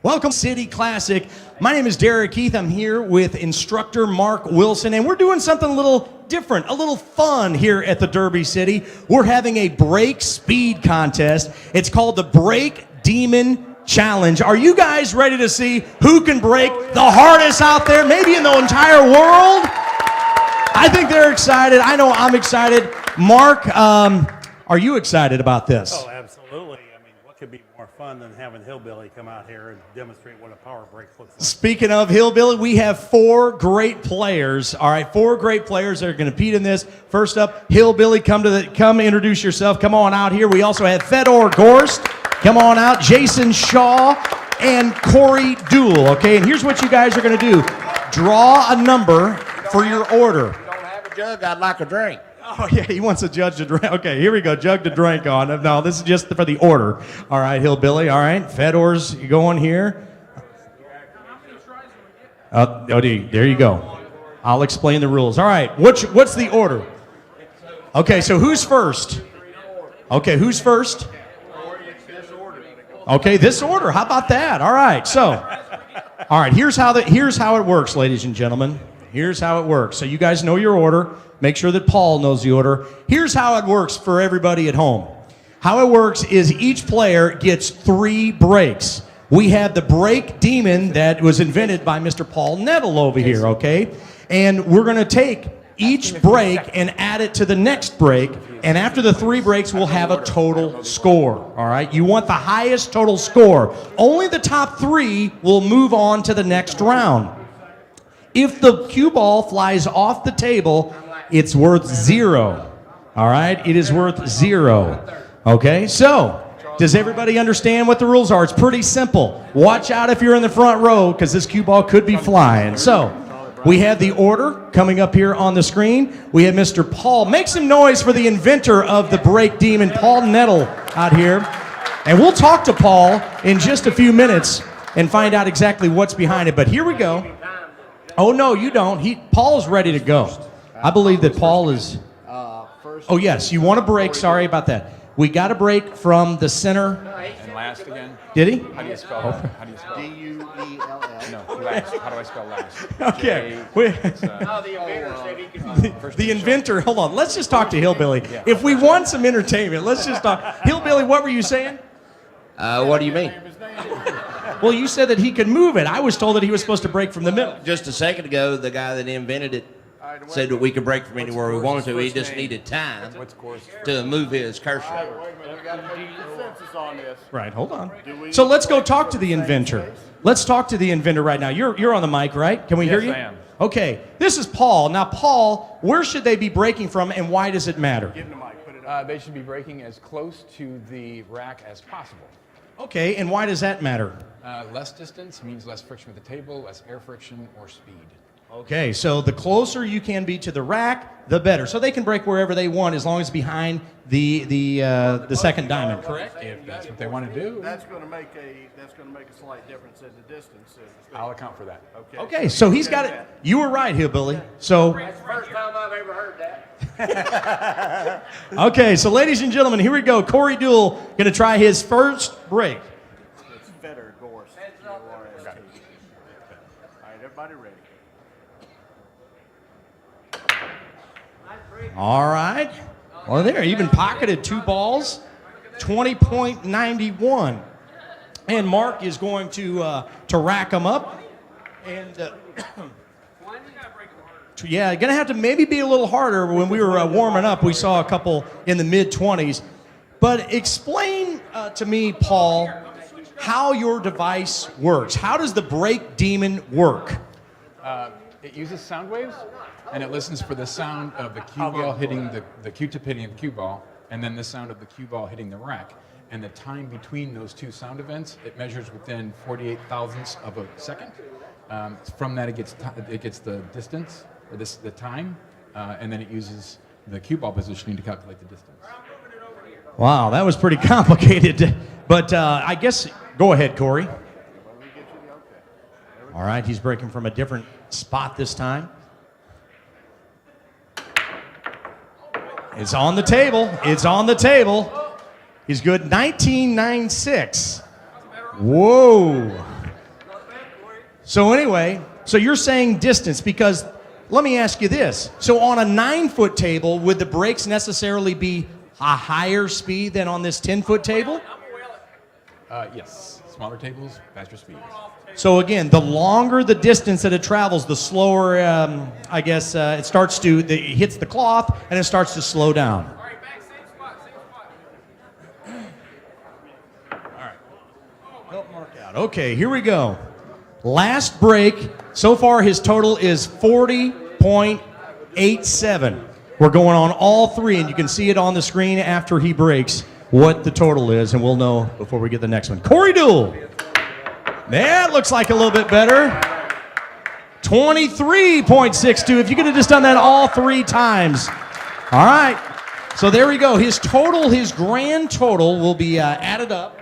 Welcome to City Classic. My name is Derek Keith. I'm here with instructor Mark Wilson, and we're doing something a little different, a little fun here at the Derby City. We're having a break speed contest. It's called the Break Demon Challenge. Are you guys ready to see who can break the hardest out there, maybe in the entire world? I think they're excited. I know I'm excited. Mark, are you excited about this? Oh, absolutely. I mean, what could be more fun than having Hillbilly come out here and demonstrate what a power break looks like? Speaking of Hillbilly, we have four great players. All right, four great players that are going to compete in this. First up, Hillbilly, come introduce yourself. Come on out here. We also have Fedor Gorst. Come on out. Jayson Shaw and Deuel. Okay, and here's what you guys are going to do. Draw a number for your order. If you don't have a jug, I'd like a drink. Oh, yeah, he wants a judge to drink. Okay, here we go. Jug to drink on. No, this is just for the order. All right, Hillbilly. All right, Fedor's going here. There you go. I'll explain the rules. All right, what's the order? Okay, so who's first? Okay, who's first? Okay, this order. How about that? All right, so, all right, here's how it works, ladies and gentlemen. Here's how it works. So you guys know your order. Make sure that Paul knows the order. Here's how it works for everybody at home. How it works is each player gets 3 breaks. We have the break demon that was invented by Mr. Paul Nettle over here, okay? And we're going to take each break and add it to the next break, and after the 3 breaks, we'll have a total score, all right? You want the highest total score. Only the top 3 will move on to the next round. If the cue ball flies off the table, it's worth 0, all right? It is worth 0, okay? So, does everybody understand what the rules are? It's pretty simple. Watch out if you're in the front row, because this cue ball could be flying. So, we have the order coming up here on the screen. We have Mr. Paul. Make some noise for the inventor of the break demon, Paul Nettle, out here. And we'll talk to Paul in just a few minutes and find out exactly what's behind it. But here we go. Oh, no, you don't. Paul's ready to go. I believe that Paul is... Oh, yes, you want a break. Sorry about that. We got a break from the center. And last again? Did he? How do you spell that? How do you spell D-U-E-L-L. No, last. How do I spell last? Okay. The J, inventor. Hold on. Let's just talk to Hillbilly. If we want some entertainment, let's just talk. Hillbilly, what were you saying? What do you mean? Well, you said that he could move it. I was told that he was supposed to break from the middle. Just a second ago, the guy that invented it said that we could break from anywhere we wanted to. He just needed time to move his cursor. Right, hold on. So let's go talk to the inventor. Let's talk to the inventor right now. You're on the mic, right? Can we hear you? Yes, I am. Okay, this is Paul. Now, Paul, where should they be breaking from, and why does it matter? They should be breaking as close to the rack as possible. Okay, and why does that matter? Less distance means less friction with the table, less air friction, or speed. Okay, so the closer you can be to the rack, the better. So they can break wherever they want as long as behind the second diamond, correct? If that's what they want to do, That's going to make a slight difference in the distance. I'll account for that. Okay, so he's got it. You were right, Hillbilly. So, That's the first time I've ever heard that. okay, so ladies and gentlemen, here we go. Deuel going to try his first break. It's Fedor Gorst. All right, everybody ready? All right. Well, there, even pocketed 2 balls, 20.91. And Mark is going to rack them up. And, yeah, going to have to maybe be a little harder. When we were warming up, we saw a couple in the mid-20s. But explain to me, Paul, how your device works. How does the break demon work? It uses sound waves, and it listens for the sound of the cue ball hitting the Q-tip hitting the cue ball, and then the sound of the cue ball hitting the rack. And the time between those 2 sound events, it measures within 48 thousandths of a second. From that, it gets the distance, or the time, and then it uses the cue ball positioning to calculate the distance. Wow, that was pretty complicated. But I guess, go ahead, Corey. All right, he's breaking from a different spot this time. It's on the table. It's on the table. He's good. 19.96. Whoa. So anyway, so you're saying distance because let me ask you this. So on a 9-foot table, would the brakes necessarily be a higher speed than on this 10-foot table? Yes. Smaller tables, faster speeds. So again, the longer the distance that it travels, the slower, I guess, it starts to, it hits the cloth and it starts to slow down. All right, back, same spot, same spot. All right. Help Mark out. Okay, here we go. Last break. So far, his total is 40.87. We're going on all three, and you can see it on the screen after he breaks what the total is, and we'll know before we get the next one. Corey Deuel. That looks like a little bit better. 23.62. If you could have just done that all three times. All right. So there we go. His total, his grand total will be added up.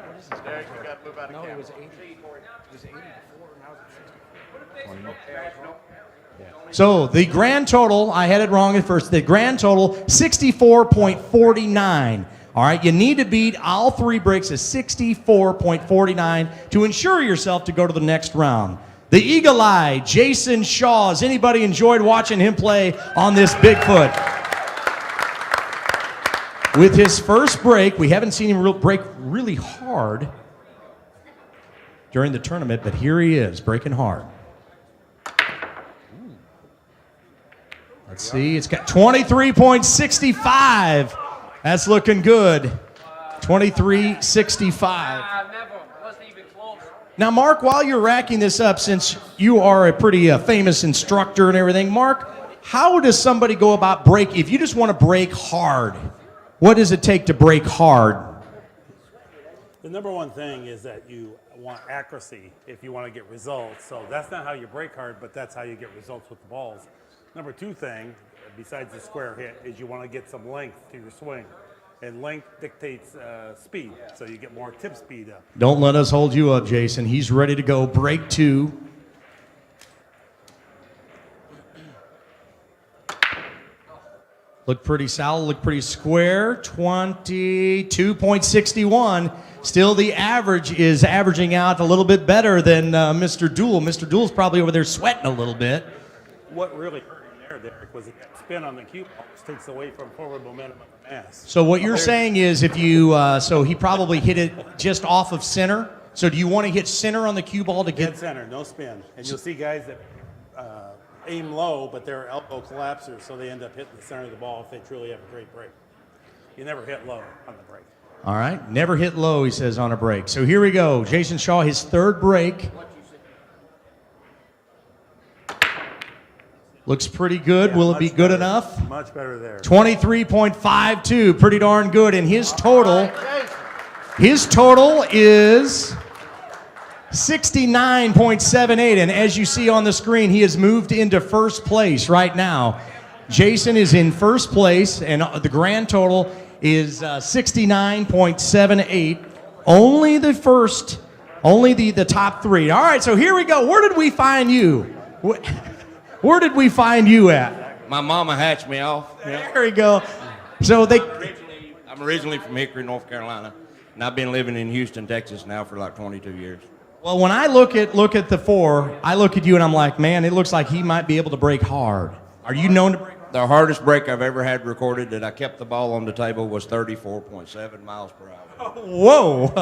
So the grand total, I had it wrong at first, the grand total, 64.49. All right, you need to beat all three breaks at 64.49 to ensure yourself to go to the next round. The Eagle Eye, Jayson Shaw. Has anybody enjoyed watching him play on this Bigfoot? With his first break, we haven't seen him break really hard during the tournament, but here he is, breaking hard. Let's see, it's got 23.65. That's looking good. 23.65. Never. Wasn't even close. Now, Mark, while you're racking this up, since you are a pretty famous instructor and everything, Mark, how does somebody go about break? If you just want to break hard, what does it take to break hard? The number one thing is that you want accuracy if you want to get results. So that's not how you break hard, but that's how you get results with the balls. Number two thing, besides the square hit, is you want to get some length to your swing. And length dictates speed, so you get more tip speed up. Don't let us hold you up, Jason. He's ready to go. Break two. Look pretty solid, look pretty square. 22.61. Still, the average is averaging out a little bit better than Mr. Deuel. Mr. Deuel's probably over there sweating a little bit. What really hurt him there, Derek, was that spin on the cue ball, which takes away from forward momentum of the mass. So what you're saying is if you, so he probably hit it just off of center. So do you want to hit center on the cue ball to get? Dead center, no spin. And you'll see guys that aim low, but they're elbow collapsers, so they end up hitting the center of the ball if they truly have a great break. You never hit low on the break. All right, never hit low, he says, on a break. So here we go. Jayson Shaw, his third break. Looks pretty good. Yeah, will it be good better, enough? Much better there. 23.52, pretty darn good. And his total is 69.78. And as you see on the screen, he has moved into first place right now. Jayson is in first place, and the grand total is 69.78. Only the first, only the top three. All right, so here we go. Where did we find you? Where did we find you at? My mama hatched me off. There we go. So I'm originally from Hickory, North Carolina, and I've been living in Houston, Texas now for like 22 years. well, when I look at the four, I look at you and I'm like, man, it looks like he might be able to break hard. Are you known to break hard? The hardest break I've ever had recorded that I kept the ball on the table was 34.7 miles per hour. Whoa!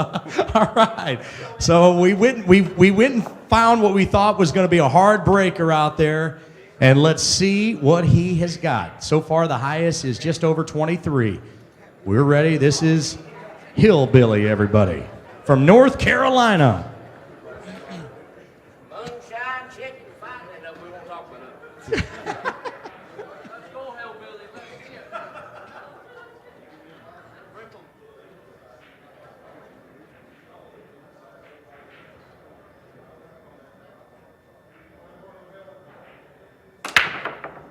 All right. So we went and found what we thought was going to be a hard breaker out there, and let's see what he has got. So far, the highest is just over 23. We're ready. This is Hillbilly, everybody, from North Carolina. Moonshine, chicken, fighting it up. We won't talk about it. Let's go, Hillbilly. Let's see it.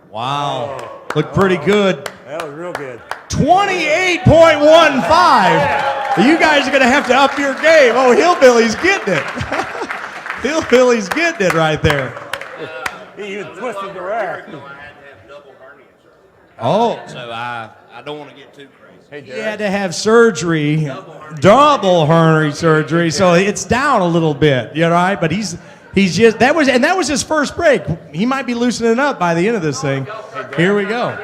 Wow. Looked pretty good. That was real good. 28.15. You guys are going to have to up your game. Oh, Hillbilly's getting it. Hillbilly's getting it right there. He even twisted the rack. I had to have double hernia surgery. Oh. So I don't want to get too crazy. He had to have surgery, double hernia surgery, so it's down a little bit, you know, right? But He's just that was his first break. He might be loosening up by the end of this thing. Here we go.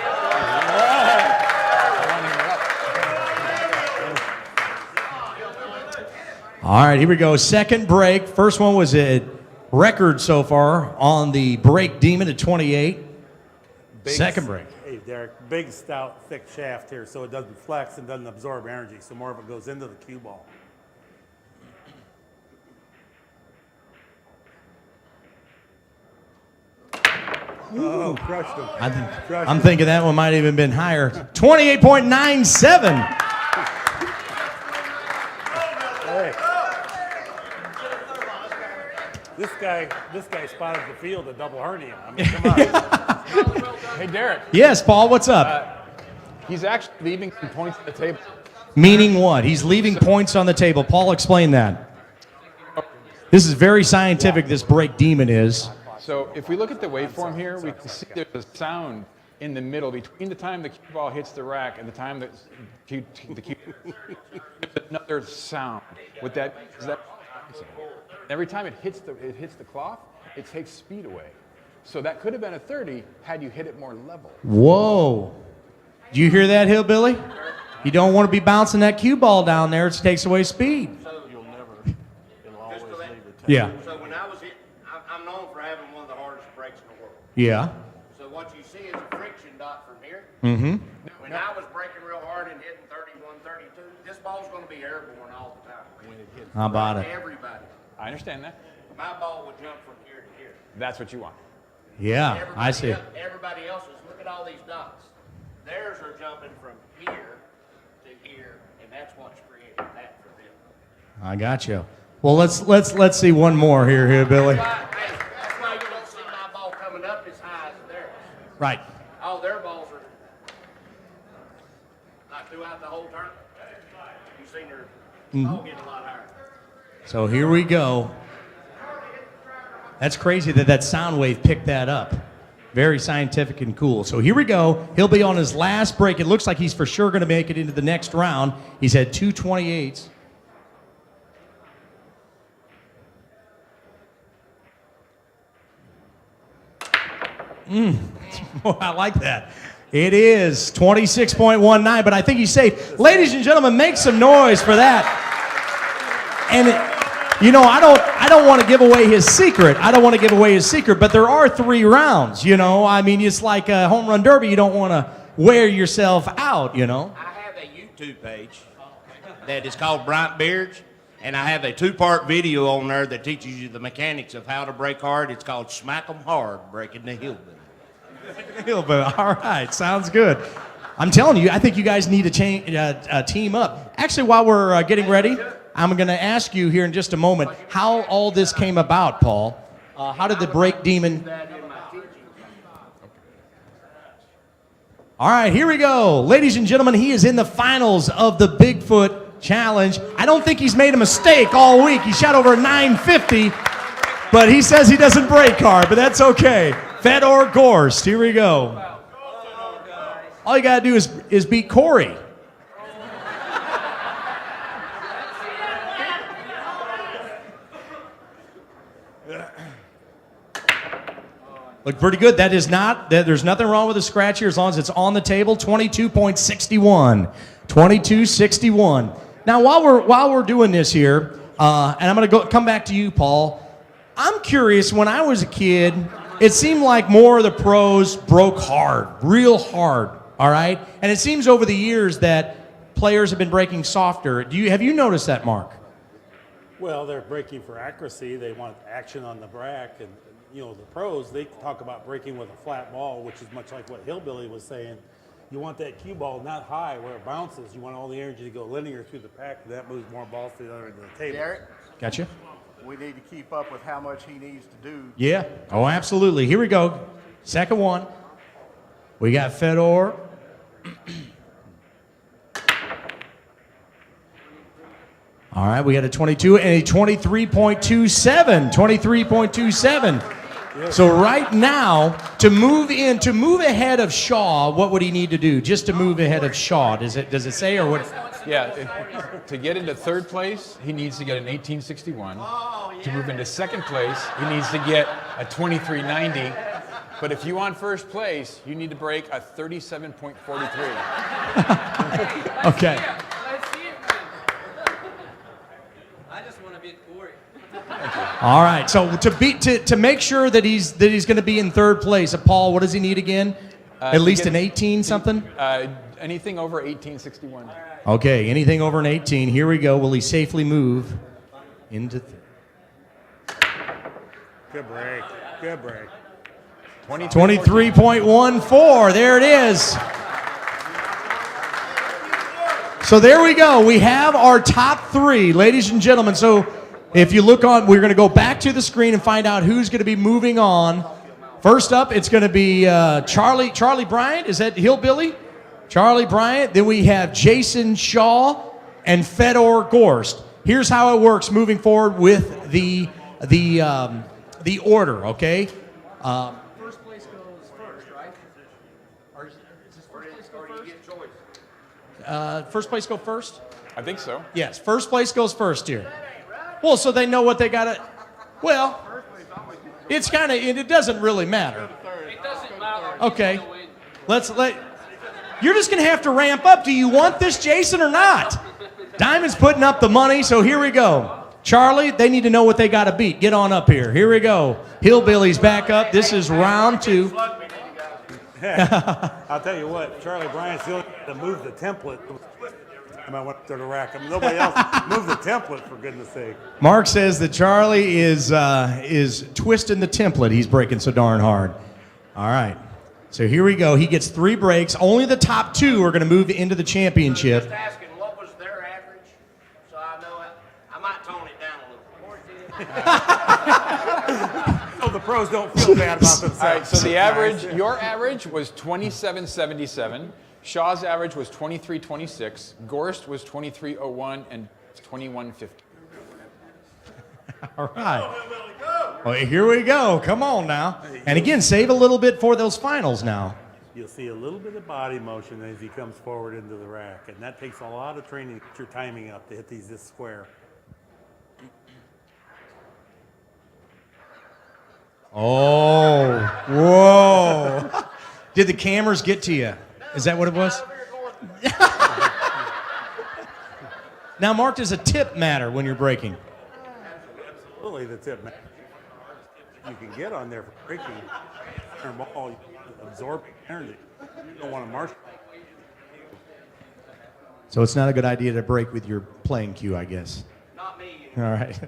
All right, here we go. Second break. First one was a record so far on the break demon at 28. Second break. Hey, Derek, big, stout, thick shaft here, so it doesn't flex and doesn't absorb energy, so more of it goes into the cue ball. Oh, crushed him. I'm thinking that one might have even been higher. 28.97. Hey. This guy spotted the field a double hernia. I mean, come on. Hey, Derek. Yes, Paul, what's up? He's actually leaving some points on the table. Meaning what? He's leaving points on the table. Paul, explain that. This is very scientific, this break demon is. So if we look at the waveform here, we can see there's a sound in the middle between the time the cue ball hits the rack and the time that the cue there's another sound. What that is that every time it hits the cloth, it takes speed away. So that could have been a 30 had you hit it more level. Whoa. Do you hear that, Hillbilly? You don't want to be bouncing that cue ball down there. It takes away speed. It'll always leave it. Yeah. So when I was hit, I'm known for having one of the hardest breaks in the world. Yeah. So what you see is a friction dot from here. Mm-hmm. When I was breaking real hard and hitting 31, 32, this ball's going to be airborne all the time. When it hits. How about it? Everybody. I understand that. My ball would jump from here to here. That's what you want. Yeah, I see. Everybody else's, look at all these dots. Theirs are jumping from here to here, and that's what's creating that for them. I got you. Well, let's see one more here, Hillbilly. That's why you don't see my ball coming up as high as theirs. Right. All their balls are not throughout the whole tournament. You've seen their ball get a lot higher. So here we go. That's crazy that sound wave picked that up. Very scientific and cool. So here we go. He'll be on his last break. It looks like he's for sure going to make it into the next round. He's had 228s. I like that. It is 26.19, but I think he's safe. Ladies and gentlemen, make some noise for that. And I don't want to give away his secret. But there are 3 rounds, I mean, it's like a home run derby. You don't want to wear yourself out, I have a YouTube page that is called Bryant Beards, and I have a 2-part video on there that teaches you the mechanics of how to break hard. It's called Smack 'em Hard, Breaking the Hillbilly. Hillbilly. All right, sounds good. I'm telling you, I think you guys need to team up. Actually, while we're getting ready, I'm going to ask you here in just a moment how all this came about, Paul. How did the break demon... All right, here we go. Ladies and gentlemen, he is in the finals of the Bigfoot Challenge. I don't think he's made a mistake all week. He shot over 950, but he says he doesn't break hard, but that's okay. Fedor Gorst, here we go. All you got to do is beat Corey. Look pretty good. There's nothing wrong with the scratch here as long as it's on the table. 22.61. 22.61. Now, while we're doing this here, and I'm going to come back to you, Paul. I'm curious. When I was a kid, it seemed like more of the pros broke hard, real hard. All right, and it seems over the years that players have been breaking softer. Have you noticed that, Mark? Well, they're breaking for accuracy. They want action on the rack, and the pros, they talk about breaking with a flat ball, which is much like what Hillbilly was saying. You want that cue ball not high where it bounces. You want all the energy to go linear through the pack, and that moves more balls to the other end of the table. Derek, Gotcha. we need to keep up with how much he needs to do. Yeah. Oh, absolutely. Here we go. Second one. We got Fedor. All right, we got a 22 and a 23.27. 23.27. So right now, to move ahead of Shaw, what would he need to do? Just to move ahead of Shaw. Does it say or what? Yeah, to get into third place, he needs to get an 1861. To move into second place, he needs to get a 2390. But if you want first place, you need to break a 37.43. Okay. Let's see it, man. I just want to beat Corey. All right. So to make sure that he's going to be in third place, Paul, what does he need again? At least an 18 something? Anything over 1861. Okay, anything over an 18. Here we go. Will he safely move into Good break. Good break. 23.14. There it is. So there we go. We have our top three, ladies and gentlemen. So if you look on, we're going to go back to the screen and find out who's going to be moving on. First up, it's going to be Charlie Bryant. Is that Hillbilly? Charlie Bryant. Then we have Jayson Shaw and Fedor Gorst. Here's how it works moving forward with the order. Okay. First place goes first, right? Or does first place go first? First place go first? I think so. Yes. First place goes first here. Well, so they know what they got to. Well, it's kind of. It doesn't really matter. It doesn't matter. Okay. You're just going to have to ramp up. Do you want this, Jayson, or not? Diamond's putting up the money, so here we go. Charlie, they need to know what they got to beat. Get on up here. Here we go. Hillbilly's back up. This is round two. I'll tell you what, Charlie Bryant's the only one to move the template. I went to the rack. I mean, nobody else moved the template, for goodness sake. Mark says that Charlie is twisting the template. He's breaking so darn hard. All right. So here we go. He gets 3 breaks. Only the top 2 are going to move into the championship. Just asking what was their average, so I know I might tone it down a little. So the pros don't feel bad about themselves. All right, so the average, your average was 2777. Shaw's average was 2326. Gorst was 2301 and 2150. All right. Well, here we go. Come on now. And again, save a little bit for those finals now. You'll see a little bit of body motion as he comes forward into the rack, and that takes a lot of training to get your timing up to hit these this square. Oh, whoa. Did the cameras get to you? Is that what it was? Now, Mark, does a tip matter when you're breaking? Absolutely, the tip man. You can get on there for breaking your ball, absorbing energy. You don't want to marshal. So it's not a good idea to break with your playing cue, I guess. Not me. All right.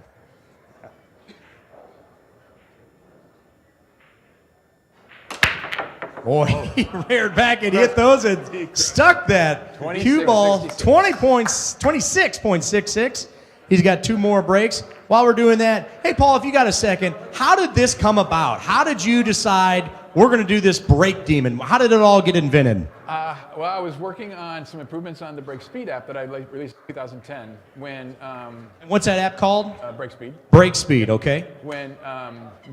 Boy, he reared back and hit those and stuck that cue ball. 20 points, 26.66. He's got 2 more breaks. While we're doing that, hey, Paul, if you got a second, how did this come about? How did you decide we're going to do this break demon? How did it all get invented? Well, I was working on some improvements on the Break Speed app that I released in 2010 when... And what's that app called? Break Speed. Break Speed, okay. When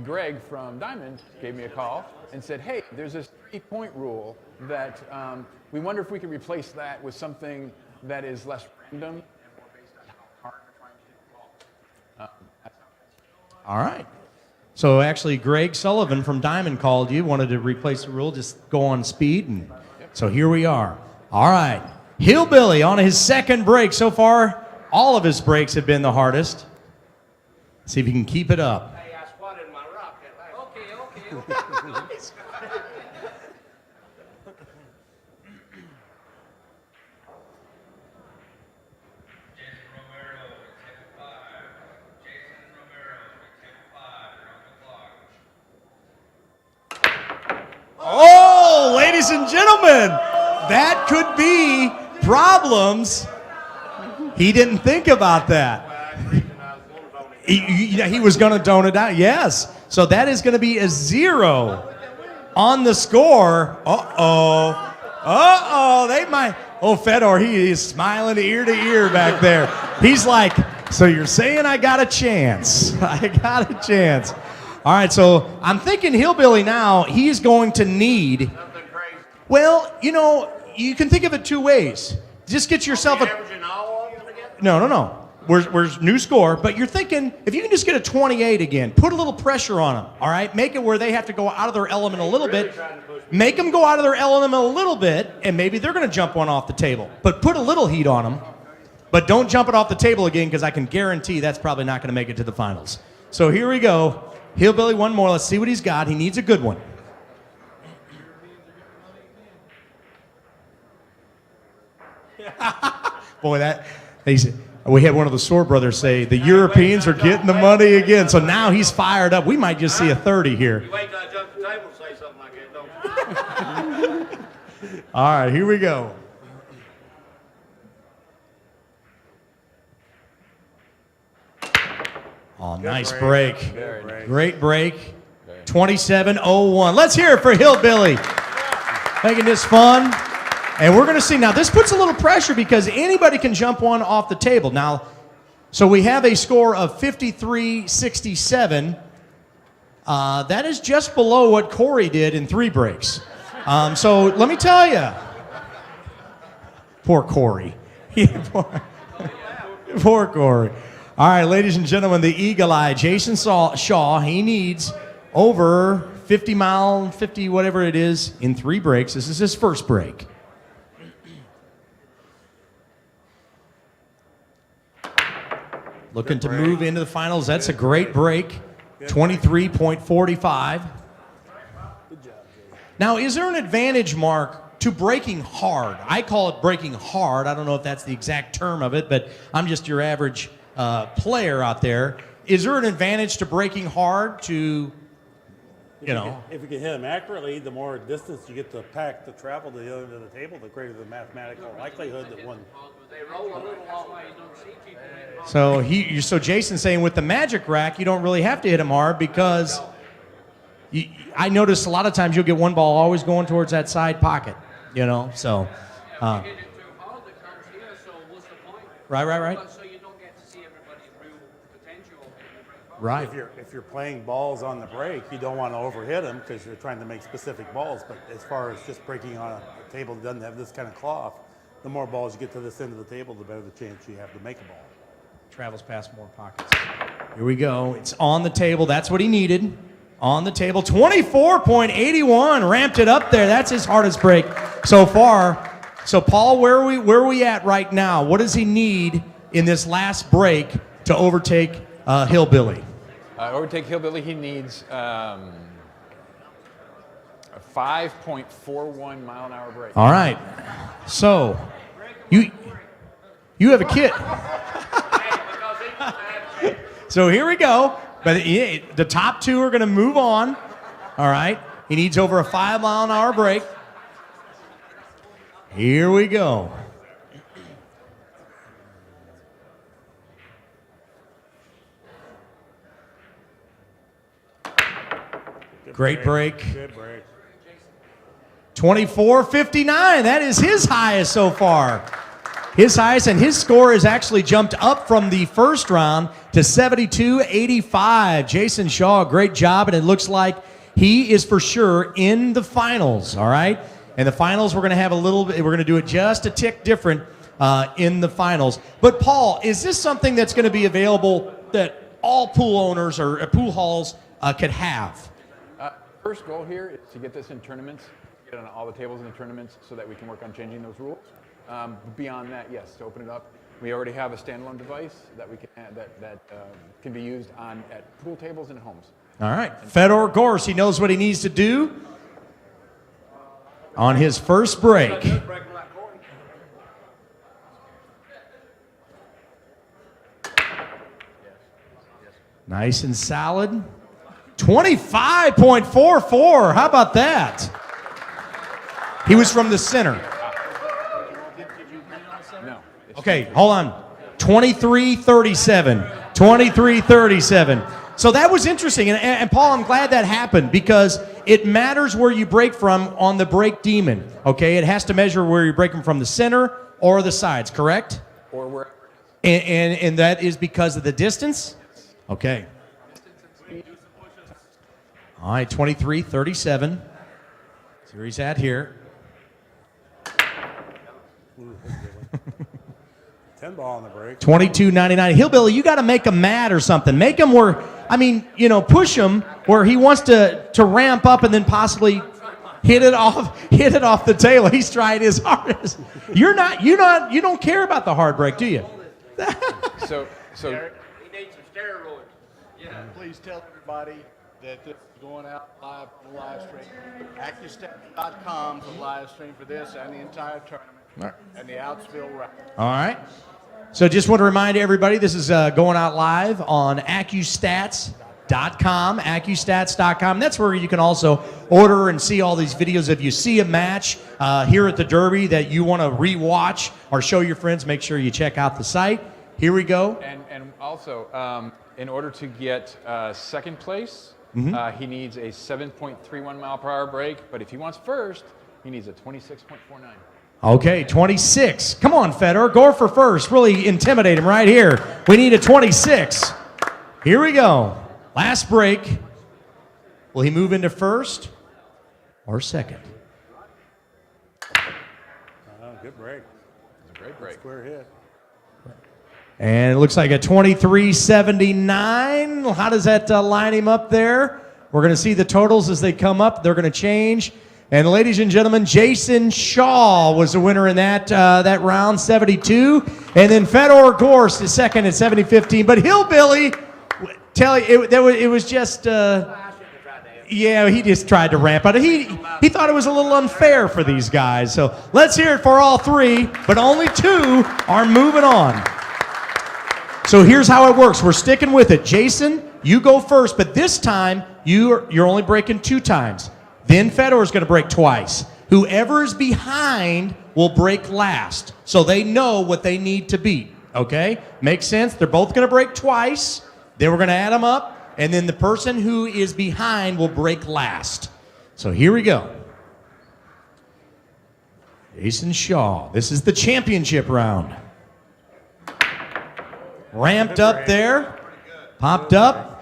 Greg from Diamond gave me a call and said, hey, there's this 3-point rule that we wonder if we could replace that with something that is less random and more based on how hard we're trying to hit the ball. All right. So actually, Greg Sullivan from Diamond called you, wanted to replace the rule, just go on speed, and so here we are. All right. Hillbilly on his second break. So far, all of his breaks have been the hardest. See if he can keep it up. Hey, I squatted my rock. Okay. Oh, ladies and gentlemen, that could be problems. He didn't think about that. He was going to tone it down. Yes. So that is going to be a 0 on the score. They might. Oh, Fedor, he is smiling ear to ear back there. He's like, so you're saying I got a chance. I got a chance. All right, so I'm thinking Hillbilly now, he's going to need, well, you know, you can think of it 2 ways. Just get yourself a... Averaging all of them together? No. Where's new score, but you're thinking, if you can just get a 28 again, put a little pressure on them, all right? Make it where they have to go out of their element a little bit. Make them go out of their element a little bit, and maybe they're going to jump one off the table. But put a little heat on them, but don't jump it off the table again, because I can guarantee that's probably not going to make it to the finals. So here we go. Hillbilly, one more. Let's see what he's got. He needs a good one. Boy, we had one of the Soar brothers say, the Europeans are getting the money again. So now he's fired up. We might just see a 30 here. You wait till I jump the table and say something like that, don't you? All right, here we go. Oh, nice break. Great break. 27:01. Let's hear it for Hillbilly. Making this fun. And we're going to see. Now, this puts a little pressure because anybody can jump one off the table. Now, so we have a score of 53-67. That is just below what Corey did in 3 breaks. So let me tell you. Poor Corey. Poor Corey. All right, ladies and gentlemen, the Eagle Eye, Jayson Shaw, he needs over 50 whatever it is, in 3 breaks. This is his first break. Looking to move into the finals. That's a great break. 23.45. Now, is there an advantage, Mark, to breaking hard? I call it breaking hard. I don't know if that's the exact term of it, but I'm just your average player out there. Is there an advantage to breaking hard to, If you can hit them accurately, the more distance you get to pack to travel to the other end of the table, the greater the mathematical likelihood that one. They roll a little off. You don't see people. So Jason's saying with the magic rack, you don't really have to hit them hard because I notice a lot of times you'll get one ball always going towards that side pocket, so. Hit it too hard, they can't see us, so what's the point? Right. So you don't get to see everybody's real potential. Right. If you're playing balls on the break, you don't want to overhit them because you're trying to make specific balls. But as far as just breaking on a table that doesn't have this kind of cloth, the more balls you get to this end of the table, the better the chance you have to make a ball. Travels past more pockets. Here we go. It's on the table. That's what he needed. On the table. 24.81. Ramped it up there. That's his hardest break so far. So, Paul, where are we at right now? What does he need in this last break to overtake Hillbilly? Overtake Hillbilly, he needs a 5.41 mile an hour break. All right. So, you have a kid. So here we go. But the top 2 are going to move on. All right. He needs over a 5 mile an hour break. Here we go. Great break. Good break. 24.59. That is his highest so far. His highest, and his score has actually jumped up from the first round to 72.85. Jayson Shaw, great job, and it looks like he is for sure in the finals, all right? And the finals, we're going to have we're going to do it just a tick different in the finals. But, Paul, is this something that's going to be available that all pool owners or pool halls could have? First goal here is to get this in tournaments, get on all the tables in the tournaments so that we can work on changing those rules. Beyond that, yes, to open it up. We already have a standalone device that we can that can be used at pool tables and homes. All right. Fedor Gorst, he knows what he needs to do on his first break. Nice and solid. 25.44. How about that? He was from the center. No. Okay, hold on. 23-37. 23-37. So that was interesting. And Paul, I'm glad that happened because it matters where you break from on the break demon. Okay, it has to measure where you're breaking from the center or the sides, correct? Or wherever. And that is because of the distance? Okay. All right, 23-37. See where he's at here. 10 ball on the break. 22.99. Hillbilly, you got to make him mad or something. Make him where, I mean, you know, push him where he wants to ramp up and then possibly hit it off the tail. He's trying his hardest. You don't care about the hard break, do you? So He needs some steroids. Please tell everybody that this is going out live on the live stream. Accustats.com for the live stream for this and the entire tournament and the Outsville rack. All right. So just want to remind everybody, this is going out live on accustats.com, accustats.com. That's where you can also order and see all these videos. If you see a match here at the Derby that you want to rewatch or show your friends, make sure you check out the site. Here we go. and also, in order to get second place, he needs a 7.31 mile per hour break. But if he wants first, he needs a 26.49. Okay, 26. Come on, Fedor. Go for first. Really intimidate him right here. We need a 26. Here we go. Last break. Will he move into first or second? Good break. It's a great break. Square hit. And it looks like a 23.79. How does that line him up there? We're going to see the totals as they come up. They're going to change. And ladies and gentlemen, Jayson Shaw was the winner in that round, 72. And then Fedor Gorst is second at 70.15. But Hillbilly, tell you, it was just, yeah, he just tried to ramp up. He thought it was a little unfair for these guys. So let's hear it for all three, but only two are moving on. So here's how it works. We're sticking with it. Jayson, you go first, but this time you're only breaking 2 times. Then Fedor's going to break twice. Whoever is behind will break last, so they know what they need to beat. Okay? Makes sense? They're both going to break twice. Then we're going to add them up, and then the person who is behind will break last. So here we go. Jayson Shaw. This is the championship round. Ramped up there. Popped up.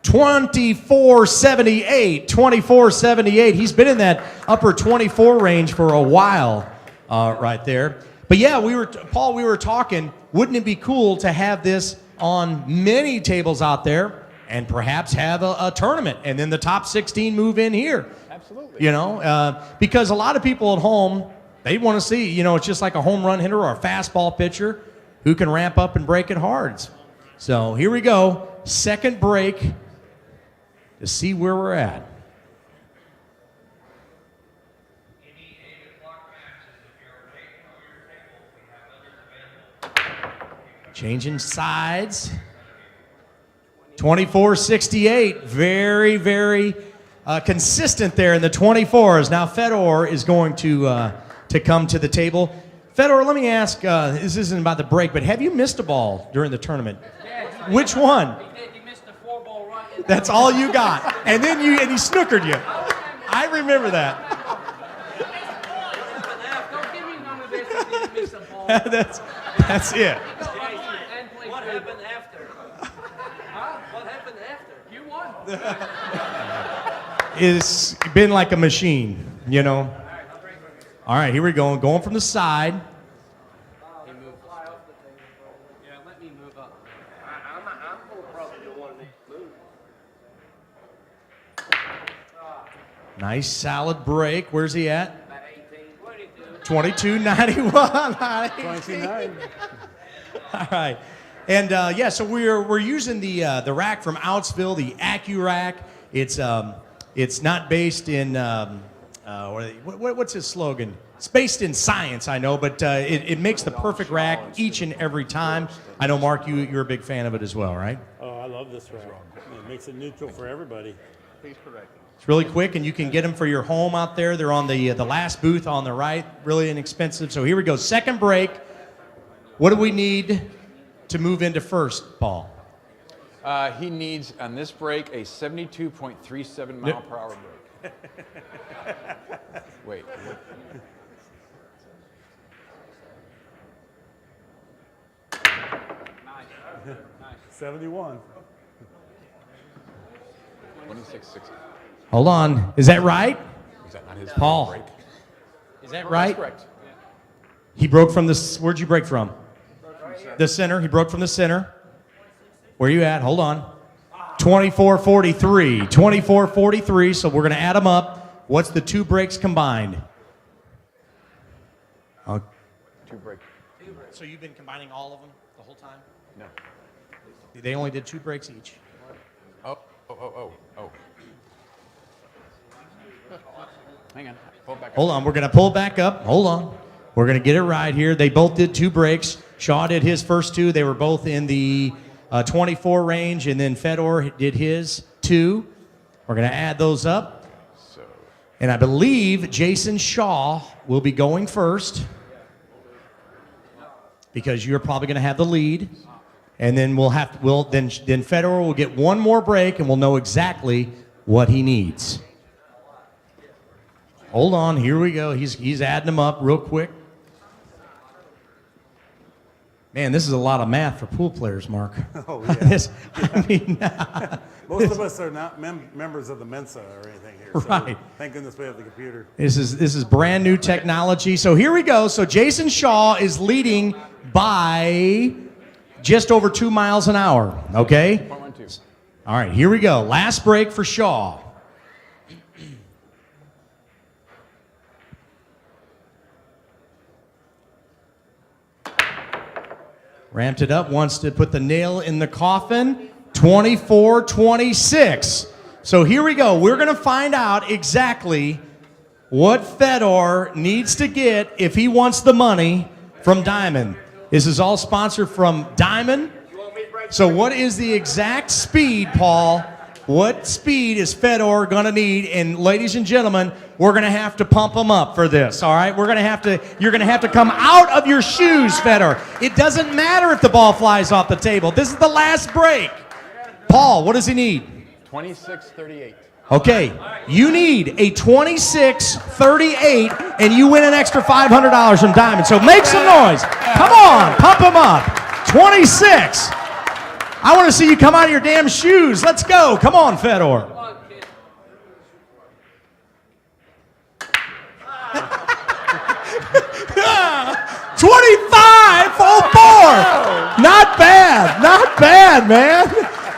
24.78. 24.78. He's been in that upper 24 range for a while right there. But yeah, Paul, we were talking, wouldn't it be cool to have this on many tables out there and perhaps have a tournament and then the top 16 move in here? Absolutely. You know, because a lot of people at home, they want to see, you know, it's just like a home run hitter or a fastball pitcher who can ramp up and break it hard. So here we go. Second break to see where we're at. Changing sides. 24.68. Very, very consistent there in the 24s. Now Fedor is going to come to the table. Fedor, let me ask, this isn't about the break, but have you missed a ball during the tournament? Yeah, Which one? he missed the 4-ball right in. That's all you got. And then he snookered you. I remember that. Don't give me none of this if you miss a ball. That's it. What happened after? Huh? What happened after? You won. It's been like a machine, you know. All right, here we go. Going from the side. Yeah, let me move up. I'm probably the one that moved. Nice solid break. Where's he at? About 18, 22. 22.91. 29. All right. And yeah, so we're using the rack from Outsville, the Accu rack. It's not based in what's his slogan? It's based in science, I know, but it makes the perfect rack each and every time. I know, Mark, you're a big fan of it as well, right? Oh, I love this rack. It makes it neutral for everybody. He's correct. It's really quick, and you can get them for your home out there. They're on the last booth on the right, really inexpensive. So here we go, second break. What do we need to move into first, Paul? He needs, on this break, a 72.37 mile per hour break. Wait. 71. 26.60. Hold on. Is that right? Is that not his Paul. break? Is that right? That's correct. He broke from this. Where'd you break from? The center. He broke from the center. Where you at? Hold on. 24-43. 24-43. So we're going to add them up. What's the two breaks combined? Two break. So you've been combining all of them the whole time? No. They only did 2 breaks each. Oh. Hang on. Pull it back up. Hold on. We're going to pull it back up. Hold on. We're going to get it right here. They both did 2 breaks. Shaw did his first 2. They were both in the 24 range, and then Fedor did his 2. We're going to add those up. And I believe Jayson Shaw will be going first because you're probably going to have the lead. And then then Fedor will get one more break, and we'll know exactly what he needs. Hold on, here we go. He's adding them up real quick. Man, this is a lot of math for pool players, Mark. Oh, yeah. I mean, Most of us are not members of the Mensa or anything here. So Right. Thank goodness we have the computer. this is brand new technology. So here we go. So Jayson Shaw is leading by just over 2 miles an hour. Okay. 1-2. All right, here we go. Last break for Shaw. Ramped it up, wants to put the nail in the coffin. 24-26. So here we go. We're going to find out exactly what Fedor needs to get if he wants the money from Diamond. This is all sponsored from Diamond. So what is the exact speed, Paul? What speed is Fedor going to need? And ladies and gentlemen, we're going to have to pump him up for this, all right? You're going to have to come out of your shoes, Fedor. It doesn't matter if the ball flies off the table. This is the last break. Paul, what does he need? 26-38. Okay, you need a 26-38, and you win an extra $500 from Diamond. So make some noise. Come on, pump him up. 26. I want to see you come out of your damn shoes. Let's go. Come on, Fedor. 25-04. Not bad, man.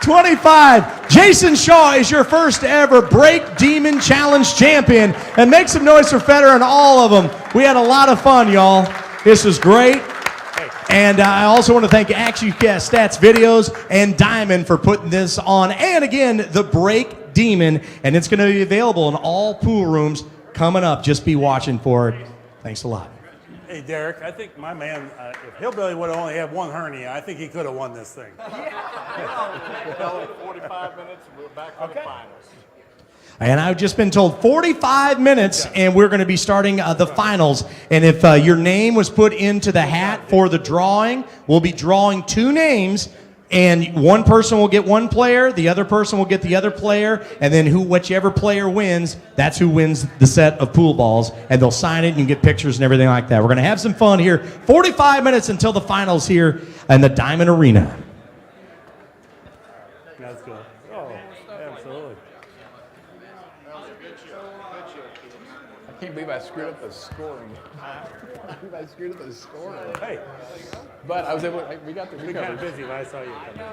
25. Jayson Shaw is your first ever Break Demon Challenge champion. And make some noise for Fedor and all of them. We had a lot of fun, y'all. This was great. And I also want to thank Accu-Stats Videos and Diamond for putting this on. And again, the Break Demon. And it's going to be available in all pool rooms coming up. Just be watching for it. Thanks a lot. Hey, Derek, I think my man, if Hillbilly would have only had one hernia, I think he could have won this thing. 45 minutes, and we're back for the finals. And I've just been told 45 minutes, and we're going to be starting the finals. And if your name was put into the hat for the drawing, we'll be drawing 2 names, and one person will get one player, the other person will get the other player, and then whichever player wins, that's who wins the set of pool balls. And they'll sign it, and you can get pictures and everything like that. We're going to have some fun here. 45 minutes until the finals here in the Diamond Arena. That's good. Oh, absolutely. I can't believe I screwed up the scoring. Hey, But I was able. We got the been kind of busy when I saw you come in.